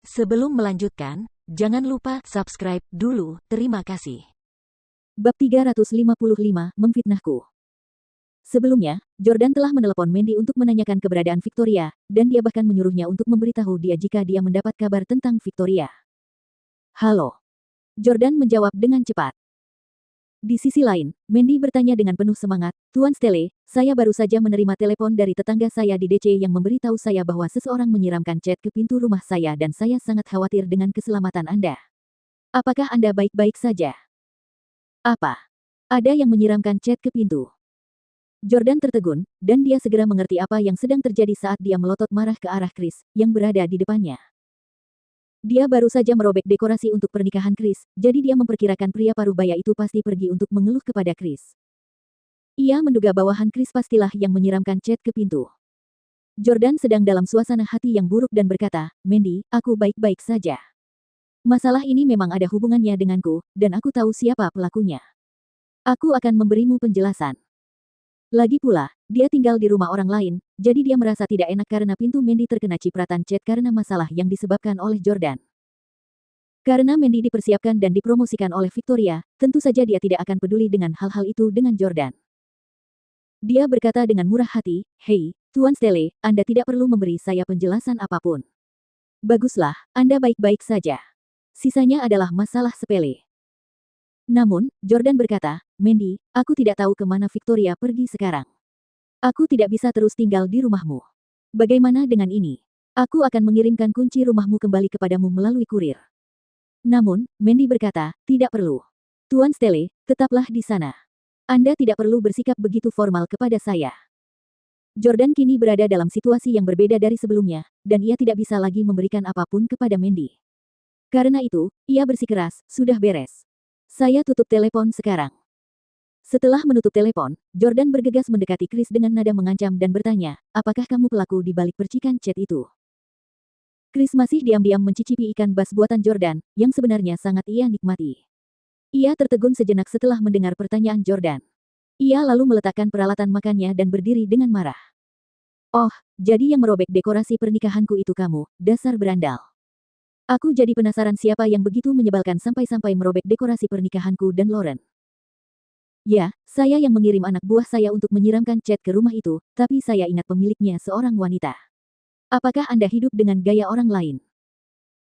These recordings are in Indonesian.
Sebelum melanjutkan, jangan lupa subscribe dulu, terima kasih. Bab 355, Memfitnahku. Sebelumnya, Jordan telah menelepon Mandy untuk menanyakan keberadaan Victoria, dan dia bahkan menyuruhnya untuk memberitahu dia jika dia mendapat kabar tentang Victoria. Halo. Jordan menjawab dengan cepat. Di sisi lain, Mandy bertanya dengan penuh semangat, Tuan Stelle, saya baru saja menerima telepon dari tetangga saya di DC yang memberitahu saya bahwa seseorang menyiramkan cat ke pintu rumah saya dan saya sangat khawatir dengan keselamatan Anda. Apakah Anda baik-baik saja? Apa? Ada yang menyiramkan cat ke pintu. Jordan tertegun, dan dia segera mengerti apa yang sedang terjadi saat dia melotot marah ke arah Chris, yang berada di depannya. Dia baru saja merobek dekorasi untuk pernikahan Chris, jadi dia memperkirakan pria parubaya itu pasti pergi untuk mengeluh kepada Chris. Ia menduga bawahan Chris pastilah yang menyiramkan cat ke pintu. Jordan sedang dalam suasana hati yang buruk dan berkata, Mandy, aku baik-baik saja. Masalah ini memang ada hubungannya denganku, dan aku tahu siapa pelakunya. Aku akan memberimu penjelasan. Lagi pula, dia tinggal di rumah orang lain, jadi dia merasa tidak enak karena pintu Mandy terkena cipratan cat karena masalah yang disebabkan oleh Jordan. Karena Mandy dipersiapkan dan dipromosikan oleh Victoria, tentu saja dia tidak akan peduli dengan hal-hal itu dengan Jordan. Dia berkata dengan murah hati, Hei, Tuan Stelle, Anda tidak perlu memberi saya penjelasan apapun. Baguslah, Anda baik-baik saja. Sisanya adalah masalah sepele. Namun, Jordan berkata, Mandy, aku tidak tahu kemana Victoria pergi sekarang. Aku tidak bisa terus tinggal di rumahmu. Bagaimana dengan ini? Aku akan mengirimkan kunci rumahmu kembali kepadamu melalui kurir. Namun, Mandy berkata, tidak perlu. Tuan Stelle, tetaplah di sana. Anda tidak perlu bersikap begitu formal kepada saya. Jordan kini berada dalam situasi yang berbeda dari sebelumnya, dan ia tidak bisa lagi memberikan apapun kepada Mandy. Karena itu, ia bersikeras, sudah beres. Saya tutup telepon sekarang. Setelah menutup telepon, Jordan bergegas mendekati Chris dengan nada mengancam dan bertanya, apakah kamu pelaku di balik percikan cat itu? Chris masih diam-diam mencicipi ikan bas buatan Jordan, yang sebenarnya sangat ia nikmati. Ia tertegun sejenak setelah mendengar pertanyaan Jordan. Ia lalu meletakkan peralatan makannya dan berdiri dengan marah. Oh, jadi yang merobek dekorasi pernikahanku itu kamu, dasar berandal. Aku jadi penasaran siapa yang begitu menyebalkan sampai-sampai merobek dekorasi pernikahanku dan Lauren. Ya, saya yang mengirim anak buah saya untuk menyiramkan cat ke rumah itu, tapi saya ingat pemiliknya seorang wanita. Apakah Anda hidup dengan gaya orang lain?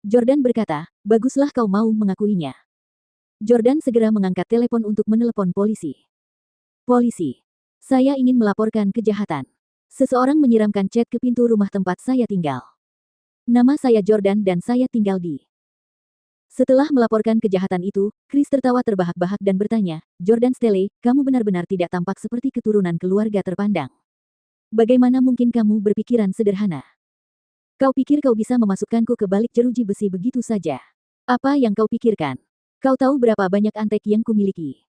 Jordan berkata, baguslah kau mau mengakuinya. Jordan segera mengangkat telepon untuk menelepon polisi. Polisi. Saya ingin melaporkan kejahatan. Seseorang menyiramkan cat ke pintu rumah tempat saya tinggal. Nama saya Jordan dan saya tinggal di. Setelah melaporkan kejahatan itu, Chris tertawa terbahak-bahak dan bertanya, Jordan Stelle, kamu benar-benar tidak tampak seperti keturunan keluarga terpandang. Bagaimana mungkin kamu berpikiran sederhana? Kau pikir kau bisa memasukkanku ke balik jeruji besi begitu saja? Apa yang kau pikirkan? Kau tahu berapa banyak antek yang kumiliki?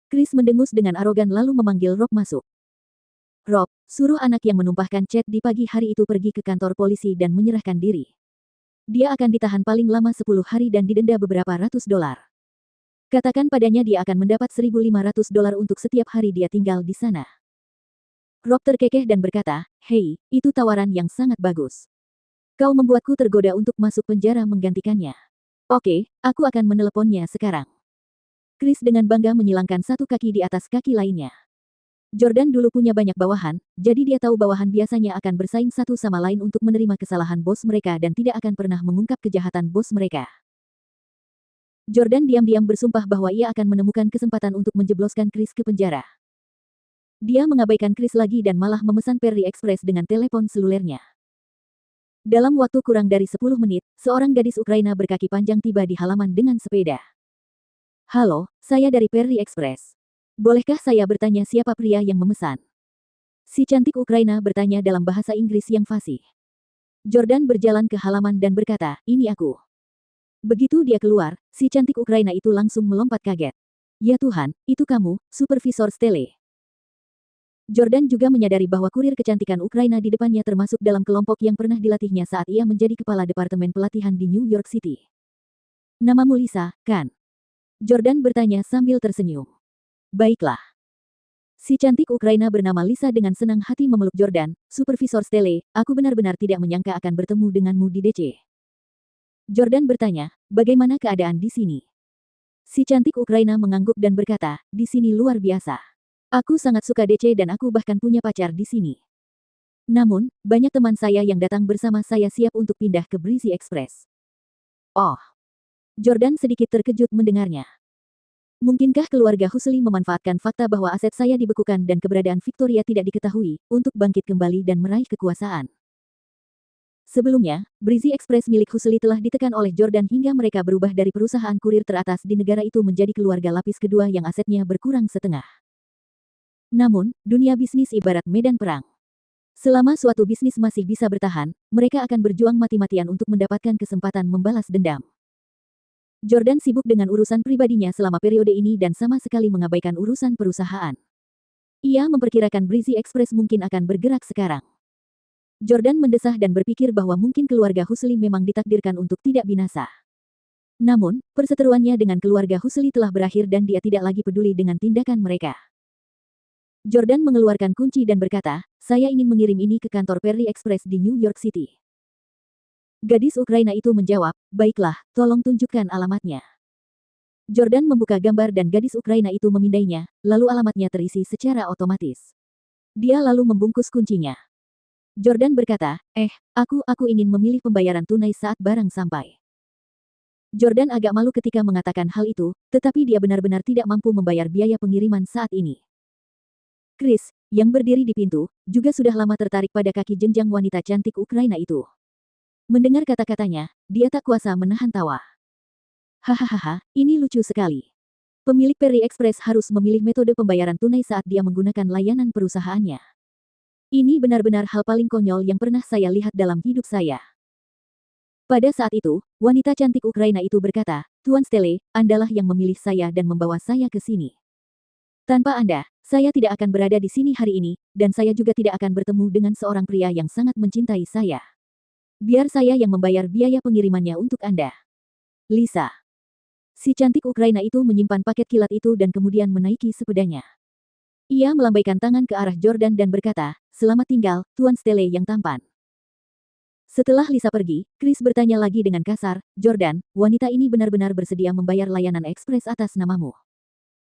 Chris mendengus dengan arogan lalu memanggil Rob masuk. Rob, suruh anak yang menumpahkan cat di pagi hari itu pergi ke kantor polisi dan menyerahkan diri. Dia akan ditahan paling lama 10 hari dan didenda beberapa ratus dolar. Katakan padanya dia akan mendapat $1.500 untuk setiap hari dia tinggal di sana. Rob terkekeh dan berkata, hei, itu tawaran yang sangat bagus. Kau membuatku tergoda untuk masuk penjara menggantikannya. Oke, aku akan meneleponnya sekarang. Chris dengan bangga menyilangkan satu kaki di atas kaki lainnya. Jordan dulu punya banyak bawahan, jadi dia tahu bawahan biasanya akan bersaing satu sama lain untuk menerima kesalahan bos mereka dan tidak akan pernah mengungkap kejahatan bos mereka. Jordan diam-diam bersumpah bahwa ia akan menemukan kesempatan untuk menjebloskan Chris ke penjara. Dia mengabaikan Chris lagi dan malah memesan Perry Express dengan telepon selulernya. Dalam waktu kurang dari 10 menit, seorang gadis Ukraina berkaki panjang tiba di halaman dengan sepeda. Halo, saya dari Perry Express. Bolehkah saya bertanya siapa pria yang memesan? Si cantik Ukraina bertanya dalam bahasa Inggris yang fasih. Jordan berjalan ke halaman dan berkata, ini aku. Begitu dia keluar, si cantik Ukraina itu langsung melompat kaget. Ya Tuhan, itu kamu, Supervisor Stelle. Jordan juga menyadari bahwa kurir kecantikan Ukraina di depannya termasuk dalam kelompok yang pernah dilatihnya saat ia menjadi kepala departemen pelatihan di New York City. Namamu Lisa, kan? Jordan bertanya sambil tersenyum. Baiklah. Si cantik Ukraina bernama Lisa dengan senang hati memeluk Jordan, Supervisor Stelle, aku benar-benar tidak menyangka akan bertemu denganmu di DC. Jordan bertanya, bagaimana keadaan di sini? Si cantik Ukraina mengangguk dan berkata, di sini luar biasa. Aku sangat suka DC dan aku bahkan punya pacar di sini. Namun, banyak teman saya yang datang bersama saya siap untuk pindah ke Breezy Express. Oh. Jordan sedikit terkejut mendengarnya. Mungkinkah keluarga Husli memanfaatkan fakta bahwa aset saya dibekukan dan keberadaan Victoria tidak diketahui, untuk bangkit kembali dan meraih kekuasaan? Sebelumnya, Breezy Express milik Husli telah ditekan oleh Jordan hingga mereka berubah dari perusahaan kurir teratas di negara itu menjadi keluarga lapis kedua yang asetnya berkurang setengah. Namun, dunia bisnis ibarat medan perang. Selama suatu bisnis masih bisa bertahan, mereka akan berjuang mati-matian untuk mendapatkan kesempatan membalas dendam. Jordan sibuk dengan urusan pribadinya selama periode ini dan sama sekali mengabaikan urusan perusahaan. Ia memperkirakan Breezy Express mungkin akan bergerak sekarang. Jordan mendesah dan berpikir bahwa mungkin keluarga Husli memang ditakdirkan untuk tidak binasa. Namun, perseteruannya dengan keluarga Husli telah berakhir dan dia tidak lagi peduli dengan tindakan mereka. Jordan mengeluarkan kunci dan berkata, saya ingin mengirim ini ke kantor Perry Express di New York City. Gadis Ukraina itu menjawab, baiklah, tolong tunjukkan alamatnya. Jordan membuka gambar dan gadis Ukraina itu memindainya, lalu alamatnya terisi secara otomatis. Dia lalu membungkus kuncinya. Jordan berkata, aku ingin memilih pembayaran tunai saat barang sampai. Jordan agak malu ketika mengatakan hal itu, tetapi dia benar-benar tidak mampu membayar biaya pengiriman saat ini. Chris, yang berdiri di pintu, juga sudah lama tertarik pada kaki jenjang wanita cantik Ukraina itu. Mendengar kata-katanya, dia tak kuasa menahan tawa. Hahaha, ini lucu sekali. Pemilik Perry Express harus memilih metode pembayaran tunai saat dia menggunakan layanan perusahaannya. Ini benar-benar hal paling konyol yang pernah saya lihat dalam hidup saya. Pada saat itu, wanita cantik Ukraina itu berkata, Tuan Stele, Andalah yang memilih saya dan membawa saya ke sini. Tanpa Anda, saya tidak akan berada di sini hari ini, dan saya juga tidak akan bertemu dengan seorang pria yang sangat mencintai saya. Biar saya yang membayar biaya pengirimannya untuk Anda. Lisa. Si cantik Ukraina itu menyimpan paket kilat itu dan kemudian menaiki sepedanya. Ia melambaikan tangan ke arah Jordan dan berkata, selamat tinggal, Tuan Stele yang tampan. Setelah Lisa pergi, Chris bertanya lagi dengan kasar, Jordan, wanita ini benar-benar bersedia membayar layanan ekspres atas namamu.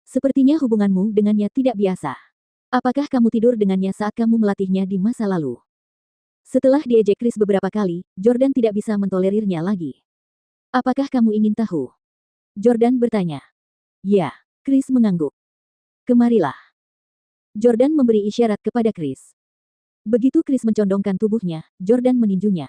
Sepertinya hubunganmu dengannya tidak biasa. Apakah kamu tidur dengannya saat kamu melatihnya di masa lalu? Setelah diejek Chris beberapa kali, Jordan tidak bisa mentolerirnya lagi. Apakah kamu ingin tahu? Jordan bertanya. Ya, Chris mengangguk. Kemarilah. Jordan memberi isyarat kepada Chris. Begitu Chris mencondongkan tubuhnya, Jordan meninjunya.